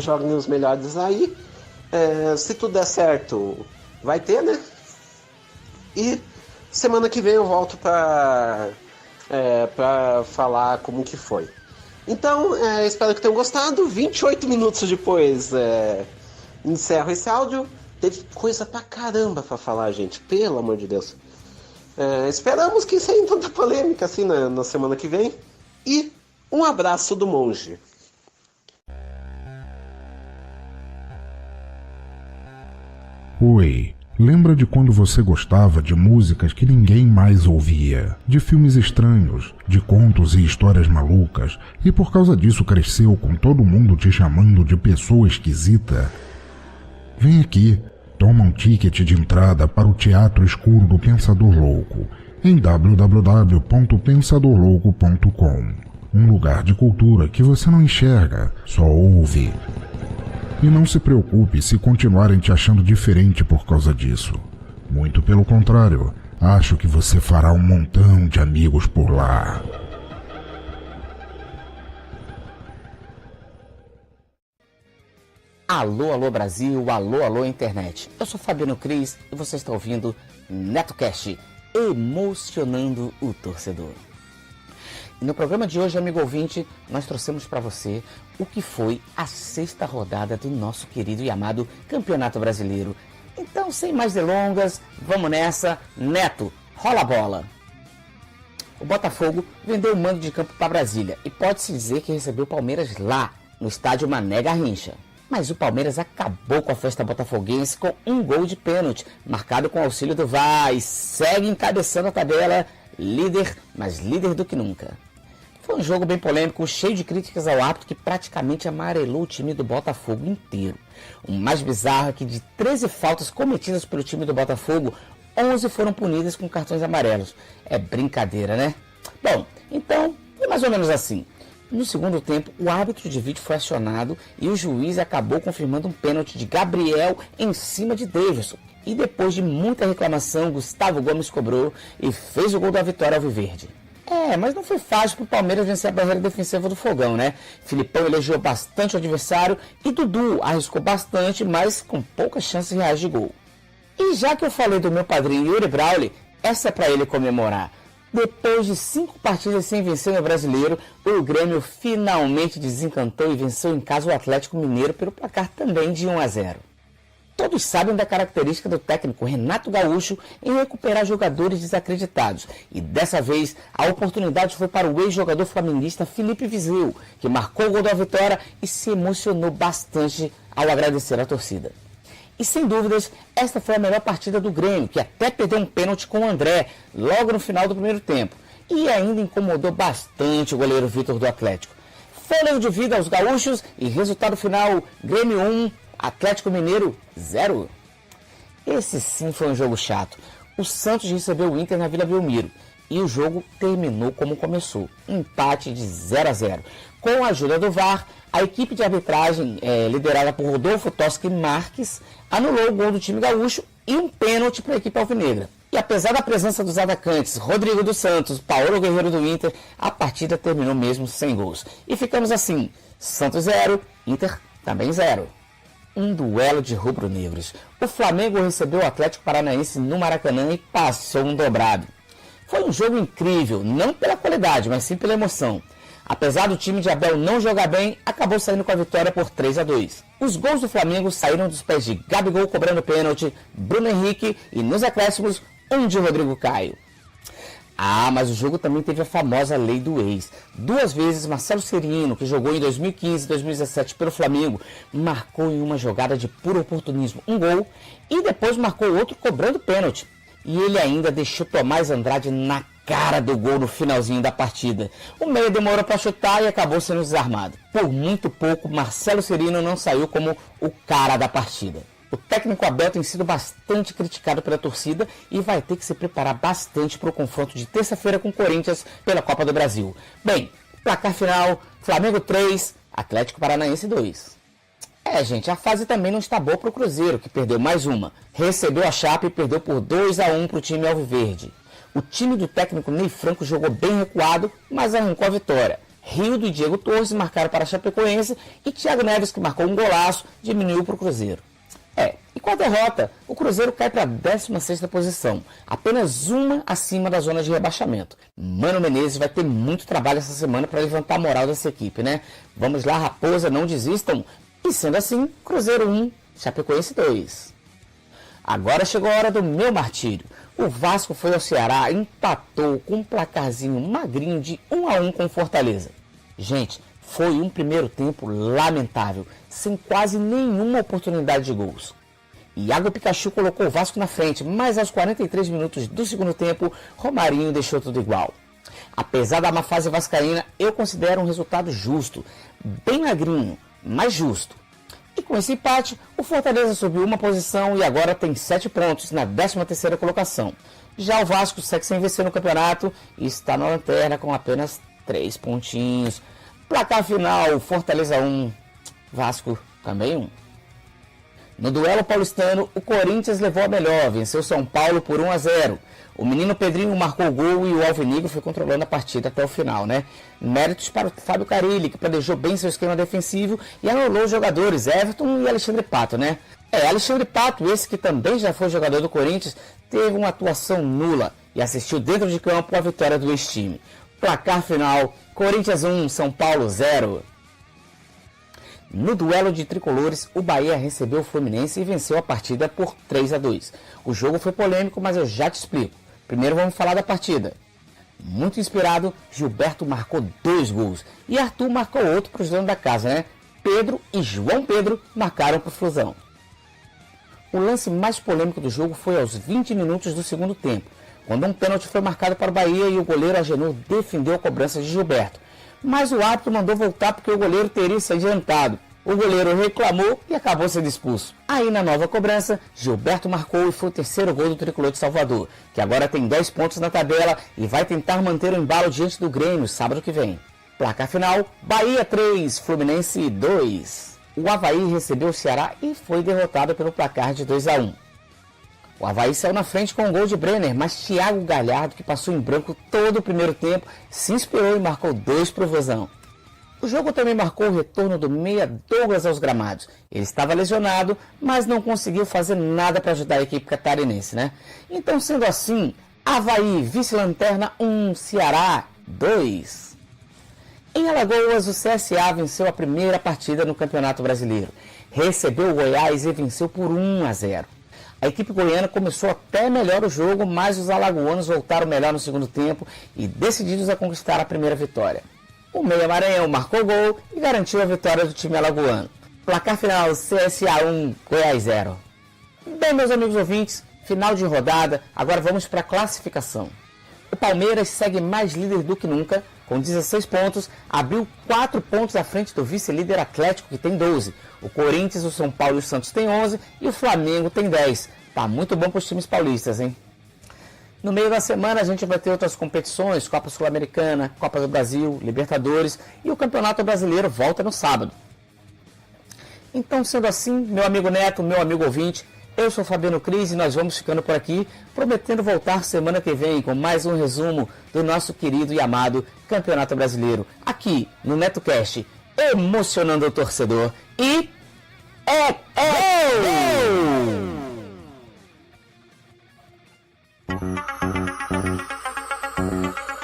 jogos melhores aí. Se tudo der certo, vai ter, né? E semana que vem eu volto para falar como que foi. Então, espero que tenham gostado. 28 minutos depois encerro esse áudio. Teve coisa pra caramba pra falar, gente. Pelo amor de Deus. Esperamos que sem tanta polêmica assim na semana que vem. E um abraço do monge. Oi, lembra de quando você gostava de músicas que ninguém mais ouvia, de filmes estranhos, de contos e histórias malucas, e por causa disso cresceu com todo mundo te chamando de pessoa esquisita? Vem aqui, toma um ticket de entrada para o Teatro Escuro do Pensador Louco, em www.pensadorlouco.com. Um lugar de cultura que você não enxerga, só ouve. E não se preocupe se continuarem te achando diferente por causa disso. Muito pelo contrário, acho que você fará um montão de amigos por lá. Alô, alô Brasil, alô, alô internet. Eu sou Fabiano Cris e você está ouvindo NetoCast, emocionando o torcedor. E no programa de hoje, amigo ouvinte, nós trouxemos para você o que foi a 6ª rodada do nosso querido e amado Campeonato Brasileiro. Então, sem mais delongas, vamos nessa. Neto, rola a bola. O Botafogo vendeu o mando de campo para Brasília e pode-se dizer que recebeu o Palmeiras lá, no estádio Mané Garrincha. Mas o Palmeiras acabou com a festa botafoguense com um gol de pênalti, marcado com auxílio do VAR, e segue encabeçando a tabela, líder, mas líder do que nunca. Foi um jogo bem polêmico, cheio de críticas ao árbitro que praticamente amarelou o time do Botafogo inteiro. O mais bizarro é que de 13 faltas cometidas pelo time do Botafogo, 11 foram punidas com cartões amarelos. É brincadeira, né? Bom, então, foi mais ou menos assim. No segundo tempo, o árbitro de vídeo foi acionado e o juiz acabou confirmando um pênalti de Gabriel em cima de Davidson. E depois de muita reclamação, Gustavo Gomes cobrou e fez o gol da vitória alviverde. Mas não foi fácil para o Palmeiras vencer a barreira defensiva do Fogão, né? Filipão elogiou bastante o adversário e Dudu arriscou bastante, mas com poucas chances reais de gol. E já que eu falei do meu padrinho Yuri Brauli, essa é para ele comemorar. Depois de 5 partidas sem vencer no Brasileiro, o Grêmio finalmente desencantou e venceu em casa o Atlético Mineiro pelo placar também de 1-0. Todos sabem da característica do técnico Renato Gaúcho em recuperar jogadores desacreditados. E dessa vez, a oportunidade foi para o ex-jogador flamenguista Felipe Viseu, que marcou o gol da vitória e se emocionou bastante ao agradecer a torcida. E sem dúvidas, esta foi a melhor partida do Grêmio, que até perdeu um pênalti com o André, logo no final do primeiro tempo. E ainda incomodou bastante o goleiro Vitor do Atlético. Fôlego de vida aos gaúchos e resultado final, Grêmio 1, Atlético Mineiro 0. Esse sim foi um jogo chato. O Santos recebeu o Inter na Vila Belmiro e o jogo terminou como começou, empate de 0-0. Com a ajuda do VAR, a equipe de arbitragem, liderada por Rodolfo Toschi Marques, anulou o gol do time gaúcho e um pênalti para a equipe alvinegra. E apesar da presença dos atacantes Rodrigo dos Santos, Paulo Guerreiro do Inter, a partida terminou mesmo sem gols. E ficamos assim, Santos 0, Inter também 0. Um duelo de rubro-negros. O Flamengo recebeu o Atlético Paranaense no Maracanã e passou um dobrado. Foi um jogo incrível, não pela qualidade, mas sim pela emoção. Apesar do time de Abel não jogar bem, acabou saindo com a vitória por 3-2. Os gols do Flamengo saíram dos pés de Gabigol cobrando pênalti, Bruno Henrique e nos acréscimos, um de Rodrigo Caio. Mas o jogo também teve a famosa lei do ex. 2 vezes Marcelo Cirino, que jogou em 2015 e 2017 pelo Flamengo, marcou em uma jogada de puro oportunismo um gol e depois marcou outro cobrando pênalti. E ele ainda deixou Tomás Andrade na cara do gol no finalzinho da partida. O meia demorou para chutar e acabou sendo desarmado. Por muito pouco, Marcelo Cirino não saiu como o cara da partida. O técnico Abel tem sido bastante criticado pela torcida e vai ter que se preparar bastante para o confronto de terça-feira com o Corinthians pela Copa do Brasil. Bem, placar final, Flamengo 3, Atlético Paranaense 2. Gente, a fase também não está boa para o Cruzeiro, que perdeu mais uma. Recebeu a Chape e perdeu por 2-1 para o time alviverde. O time do técnico Ney Franco jogou bem recuado, mas arrancou a vitória. Rildo e Diego Torres marcaram para a Chapecoense e Thiago Neves, que marcou um golaço, diminuiu para o Cruzeiro. E com a derrota, o Cruzeiro cai para a 16ª posição, apenas uma acima da zona de rebaixamento. Mano Menezes vai ter muito trabalho essa semana para levantar a moral dessa equipe, né? Vamos lá, Raposa, não desistam. E sendo assim, Cruzeiro 1, Chapecoense 2. Agora chegou a hora do meu martírio. O Vasco foi ao Ceará e empatou com um placarzinho magrinho de 1-1 com Fortaleza. Gente, foi um primeiro tempo lamentável, sem quase nenhuma oportunidade de gols. Iago Pikachu colocou o Vasco na frente, mas aos 43 minutos do segundo tempo, Romarinho deixou tudo igual. Apesar da má fase vascaína, eu considero um resultado justo, bem magrinho, mas justo. E com esse empate, o Fortaleza subiu uma posição e agora tem 7 pontos na 13ª colocação. Já o Vasco segue sem vencer no campeonato e está na lanterna com apenas 3 pontinhos. Placar final, Fortaleza 1, Vasco também 1. No duelo paulistano, o Corinthians levou a melhor, venceu São Paulo por 1-0. O menino Pedrinho marcou o gol e o alvinegro foi controlando a partida até o final, né? Méritos para o Fábio Carille, que planejou bem seu esquema defensivo e anulou os jogadores Everton e Alexandre Pato, né? Alexandre Pato, esse que também já foi jogador do Corinthians, teve uma atuação nula e assistiu dentro de campo a vitória do ex-time. Placar final, Corinthians 1, São Paulo 0. No duelo de tricolores, o Bahia recebeu o Fluminense e venceu a partida por 3-2. O jogo foi polêmico, mas eu já te explico. Primeiro vamos falar da partida. Muito inspirado, Gilberto marcou 2 gols e Arthur marcou outro para os donos da casa, né? Pedro e João Pedro marcaram para o Flusão. O lance mais polêmico do jogo foi aos 20 minutos do segundo tempo, quando um pênalti foi marcado para o Bahia e o goleiro Agenor defendeu a cobrança de Gilberto. Mas o árbitro mandou voltar porque o goleiro teria se adiantado. O goleiro reclamou e acabou sendo expulso. Aí na nova cobrança, Gilberto marcou e foi o 3º gol do tricolor de Salvador, que agora tem 10 pontos na tabela e vai tentar manter o embalo diante do Grêmio sábado que vem. Placar final, Bahia 3, Fluminense 2. O Avaí recebeu o Ceará e foi derrotado pelo placar de 2-1. O Avaí saiu na frente com um gol de Brenner, mas Thiago Galhardo, que passou em branco todo o primeiro tempo, se inspirou e marcou 2 pro Vozão. O jogo também marcou o retorno do meia Douglas aos gramados. Ele estava lesionado, mas não conseguiu fazer nada para ajudar a equipe catarinense, né? Então, sendo assim, Avaí, vice-lanterna 1, Ceará 2. Em Alagoas, o CSA venceu a primeira partida no Campeonato Brasileiro. Recebeu o Goiás e venceu por 1-0. A equipe goiana começou até melhor o jogo, mas os alagoanos voltaram melhor no segundo tempo e decididos a conquistar a primeira vitória. O Meia Maranhão marcou gol e garantiu a vitória do time alagoano. Placar final, CSA 1, Goiás 0. Bem, meus amigos ouvintes, final de rodada, agora vamos para a classificação. O Palmeiras segue mais líder do que nunca, com 16 pontos, abriu 4 pontos à frente do vice-líder Atlético, que tem 12. O Corinthians, o São Paulo e o Santos tem 11 e o Flamengo tem 10. Tá muito bom para os times paulistas, hein? No meio da semana a gente vai ter outras competições, Copa Sul-Americana, Copa do Brasil, Libertadores e o Campeonato Brasileiro volta no sábado. Então, sendo assim, meu amigo Neto, meu amigo ouvinte, eu sou Fabiano Cris e nós vamos ficando por aqui, prometendo voltar semana que vem com mais um resumo do nosso querido e amado Campeonato Brasileiro, aqui no NetoCast, emocionando o torcedor e...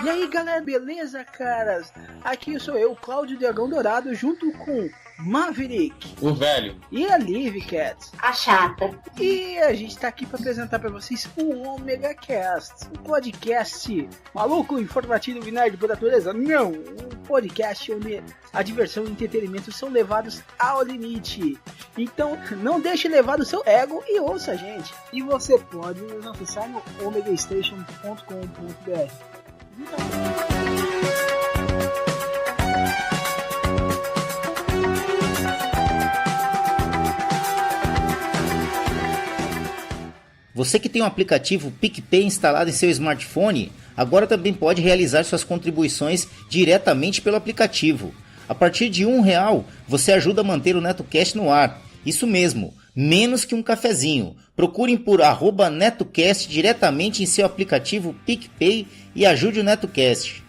E aí galera, beleza caras? Aqui sou eu, Cláudio Dragão Dourado, junto com Maverick, o velho, e a Liv Cat, a chata. E a gente tá aqui para apresentar para vocês o Omega Cast, um podcast maluco, informativo e nerd por natureza. Não, um podcast onde a diversão e o entretenimento são levados ao limite. Então não deixe levar o seu ego e ouça a gente. E você pode nos acessar no omegastation.com.br. Você que tem um aplicativo PicPay instalado em seu smartphone, agora também pode realizar suas contribuições diretamente pelo aplicativo. A partir de R$1, você ajuda a manter o NetoCast no ar. Isso mesmo, menos que um cafezinho. Procurem por @NetoCast diretamente em seu aplicativo PicPay e ajude o NetoCast.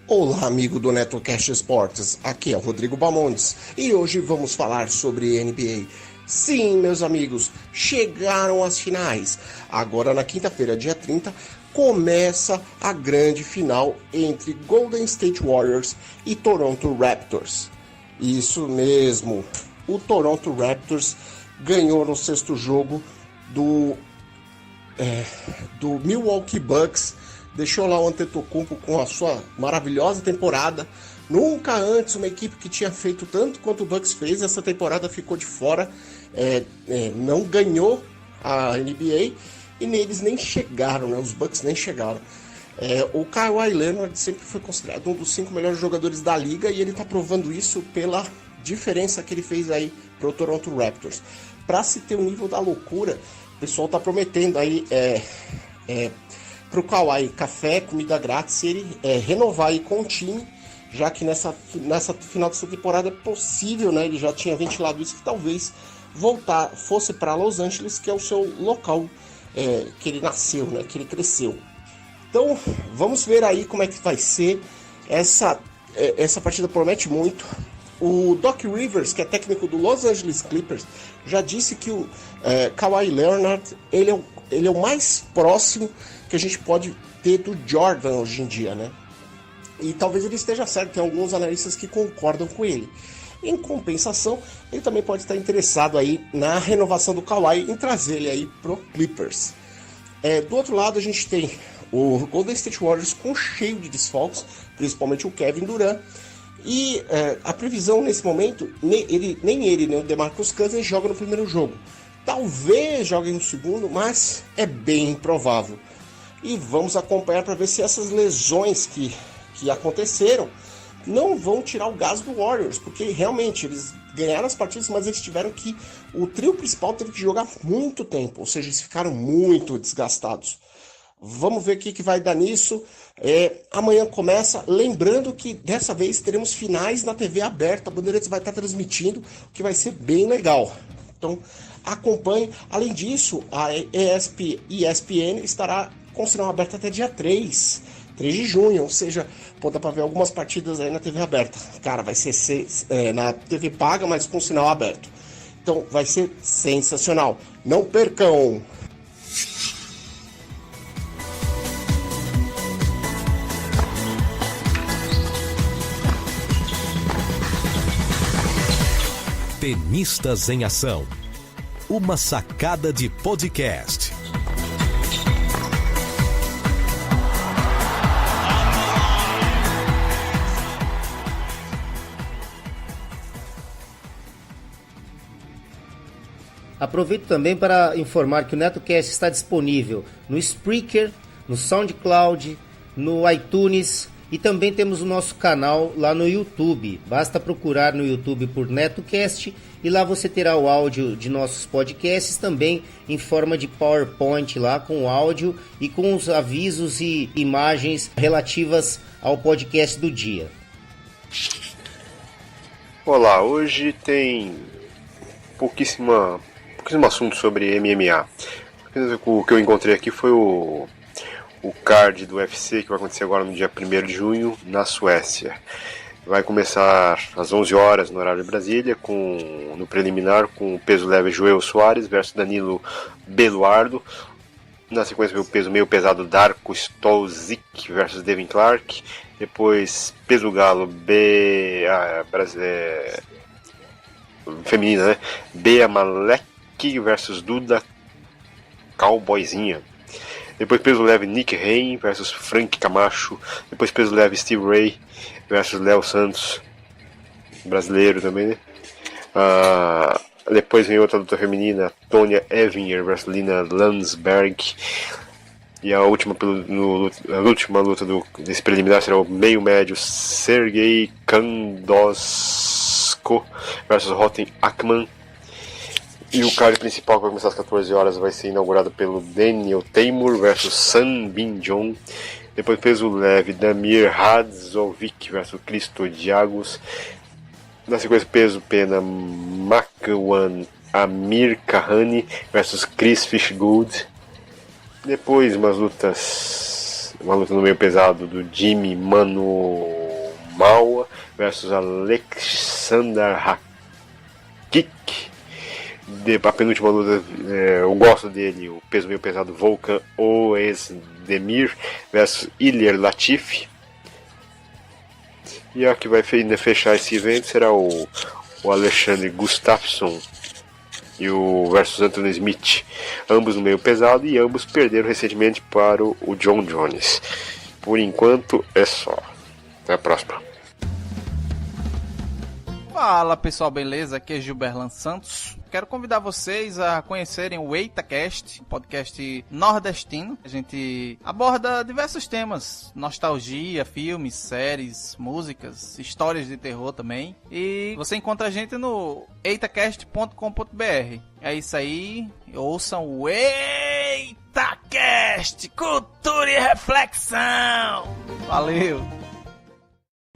Olá, amigo do NetoCast Esportes, aqui é o Rodrigo Bamondes e hoje vamos falar sobre NBA. Sim, meus amigos, chegaram as finais. Agora na quinta-feira, dia 30, começa a grande final entre Golden State Warriors e Toronto Raptors. Isso mesmo, o Toronto Raptors ganhou no sexto jogo do Milwaukee Bucks, deixou lá o Antetokounmpo com a sua maravilhosa temporada. Nunca antes uma equipe que tinha feito tanto quanto o Bucks fez, essa temporada ficou de fora, não ganhou a NBA e neles nem chegaram, né? Os Bucks nem chegaram. O Kawhi Leonard sempre foi considerado um dos 5 melhores jogadores da liga e ele está provando isso pela diferença que ele fez aí para o Toronto Raptors. Para se ter o nível da loucura, o pessoal está prometendo aí para o Kawhi café, comida grátis, se ele renovar aí com o time, já que nessa final dessa temporada é possível, né? Ele já tinha ventilado isso, que talvez fosse para Los Angeles, que é o seu local que ele nasceu, né? Que ele cresceu. Então, vamos ver aí como é que vai ser. Essa partida promete muito. O Doc Rivers, que é técnico do Los Angeles Clippers, já disse que o Kawhi Leonard ele é o mais próximo que a gente pode ter do Jordan hoje em dia, né? E talvez ele esteja certo, tem alguns analistas que concordam com ele. Em compensação, ele também pode estar interessado aí na renovação do Kawhi, em trazer ele aí pro Clippers. Do outro lado, a gente tem o Golden State Warriors cheio de desfalques, principalmente o Kevin Durant. E a previsão nesse momento, nem ele, o DeMarcus Cousins joga no primeiro jogo. Talvez joguem no segundo, mas é bem improvável. E vamos acompanhar para ver se essas lesões que aconteceram não vão tirar o gás do Warriors, porque realmente eles ganharam as partidas, mas eles tiveram que... O trio principal teve que jogar muito tempo, ou seja, eles ficaram muito desgastados. Vamos ver o que vai dar nisso. Amanhã começa, lembrando que dessa vez teremos finais na TV aberta, a Bandeirantes vai estar transmitindo, o que vai ser bem legal. Então acompanhe. Além disso, a ESPN estará com sinal aberto até dia 3 de junho, ou seja, dá para ver algumas partidas aí na TV aberta. Cara, vai ser na TV paga, mas com sinal aberto. Então vai ser sensacional. Não percam! Tenistas em Ação. Uma sacada de podcast. Aproveito também para informar que o NetoCast está disponível no Spreaker, no SoundCloud, no iTunes e também temos o nosso canal lá no YouTube. Basta procurar no YouTube por NetoCast e lá você terá o áudio de nossos podcasts também em forma de PowerPoint lá com o áudio e com os avisos e imagens relativas ao podcast do dia. Olá, hoje tem pouquíssimo assunto sobre MMA. O que eu encontrei aqui foi o card do UFC que vai acontecer agora no dia 1º de junho na Suécia. Vai começar às 11 horas no horário de Brasília, no preliminar com o peso leve Joel Soares versus Danilo Beluardo. Na sequência o peso meio pesado Darko Stolzik versus Devin Clark. Depois peso galo feminina, né? Bea Malek versus Duda Cowboyzinha. Depois peso leve Nick Hain versus Frank Camacho. Depois peso leve Steve Ray versus Léo Santos, brasileiro também, né? Depois vem outra luta feminina, Tonya Evinger versus Lina Landsberg. E a última luta desse preliminar será o meio médio Sergei Kandosko versus Rotem Akman. E o card principal, que vai começar às 14 horas, vai ser inaugurado pelo Daniel Teymur versus Sun Bin Jong. Depois peso leve Damir Hadzovic versus Christo Diagos. Na sequência peso pena Makwan Amir Kahani versus Chris Fishgood. Depois uma luta no meio pesado do Jimmy Manu Maua versus Alexander Hakik. A penúltima luta, eu gosto dele, o peso meio pesado Volkan Oezdemir versus Ilir Latifi. E a que vai fechar esse evento será o Alexandre Gustafsson e o versus Anthony Smith, ambos no meio pesado, e ambos perderam recentemente para o John Jones. Por enquanto é só. Até a próxima. Fala pessoal, beleza? Aqui é Gilberlan Santos. Quero convidar vocês a conhecerem o EitaCast, um podcast nordestino. A gente aborda diversos temas: nostalgia, filmes, séries, músicas, histórias de terror também. E você encontra a gente no eitacast.com.br. É isso aí, ouçam o EitaCast, cultura e reflexão. Valeu!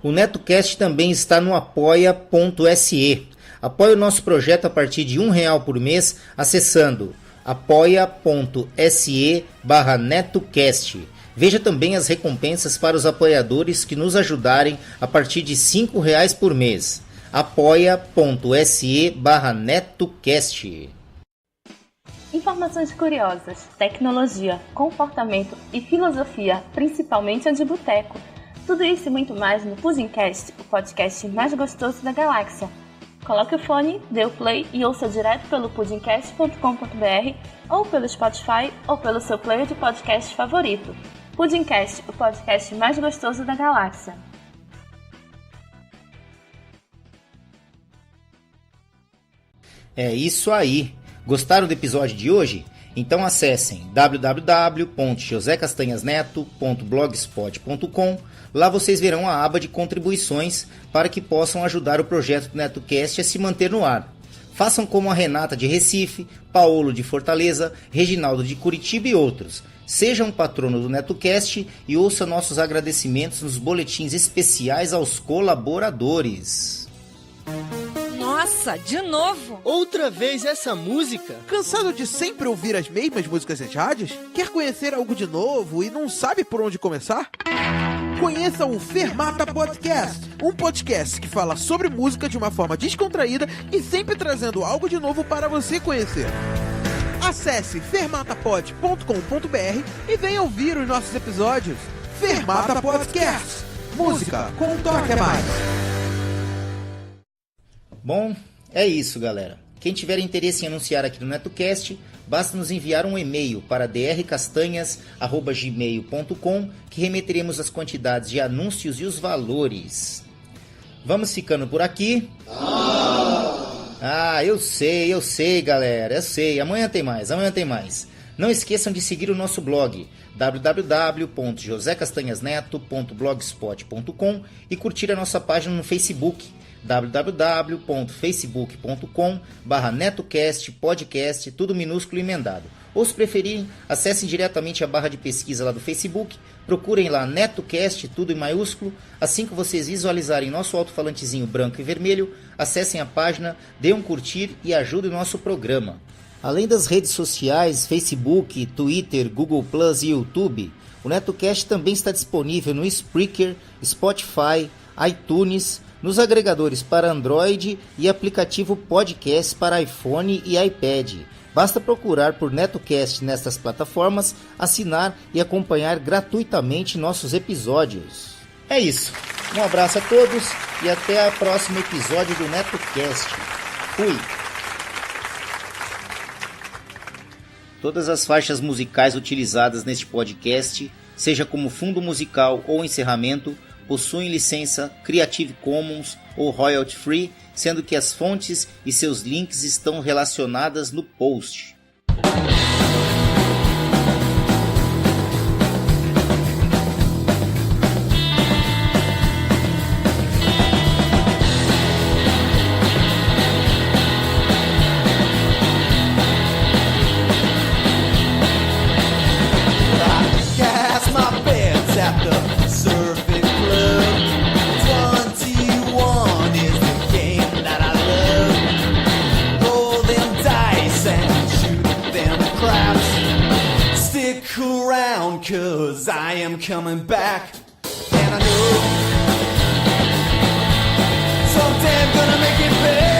O NetoCast também está no apoia.se. Apoie o nosso projeto a partir de R$1 por mês acessando apoia.se/NetoCast. Veja também as recompensas para os apoiadores que nos ajudarem a partir de R$5 por mês. apoia.se/NetoCast. Informações curiosas, tecnologia, comportamento e filosofia, principalmente a de boteco. Tudo isso e muito mais no Pudimcast, o podcast mais gostoso da galáxia. Coloque o fone, dê o play e ouça direto pelo pudimcast.com.br ou pelo Spotify ou pelo seu player de podcast favorito. Pudimcast, o podcast mais gostoso da galáxia. É isso aí. Gostaram do episódio de hoje? Então acessem www.josecastanhasneto.blogspot.com. Lá vocês verão a aba de contribuições para que possam ajudar o projeto do NetoCast a se manter no ar. Façam como a Renata de Recife, Paolo de Fortaleza, Reginaldo de Curitiba e outros. Seja um patrono do NetoCast e ouça nossos agradecimentos nos boletins especiais aos colaboradores. Nossa, de novo! Outra vez essa música? Cansado de sempre ouvir as mesmas músicas nas rádios? Quer conhecer algo de novo e não sabe por onde começar? Conheça o Fermata Podcast, um podcast que fala sobre música de uma forma descontraída e sempre trazendo algo de novo para você conhecer. Acesse fermatapod.com.br e venha ouvir os nossos episódios. Fermata Podcast, música com um toque a mais. Bom, é isso, galera. Quem tiver interesse em anunciar aqui no NetoCast, basta nos enviar um e-mail para drcastanhas@gmail.com que remeteremos as quantidades de anúncios e os valores. Vamos ficando por aqui. Eu sei, galera, eu sei. Amanhã tem mais. Não esqueçam de seguir o nosso blog www.josecastanhasneto.blogspot.com e curtir a nossa página no Facebook www.facebook.com/netocast podcast, tudo minúsculo e emendado. Ou se preferirem, acessem diretamente a barra de pesquisa lá do Facebook, procurem lá NetoCast, tudo em maiúsculo. Assim que vocês visualizarem nosso alto-falantezinho branco e vermelho, acessem a página, dêem um curtir e ajudem o nosso programa. Além das redes sociais, Facebook, Twitter, Google Plus e YouTube, o NetoCast também está disponível no Spreaker, Spotify, iTunes, nos agregadores para Android e aplicativo podcast para iPhone e iPad. Basta procurar por NetoCast nestas plataformas, assinar e acompanhar gratuitamente nossos episódios. É isso. Um abraço a todos e até o próximo episódio do NetoCast. Fui! Todas as faixas musicais utilizadas neste podcast, seja como fundo musical ou encerramento, possuem licença Creative Commons ou Royalty Free, sendo que as fontes e seus links estão relacionadas no post. Cause I am coming back, and I know someday I'm gonna make it better.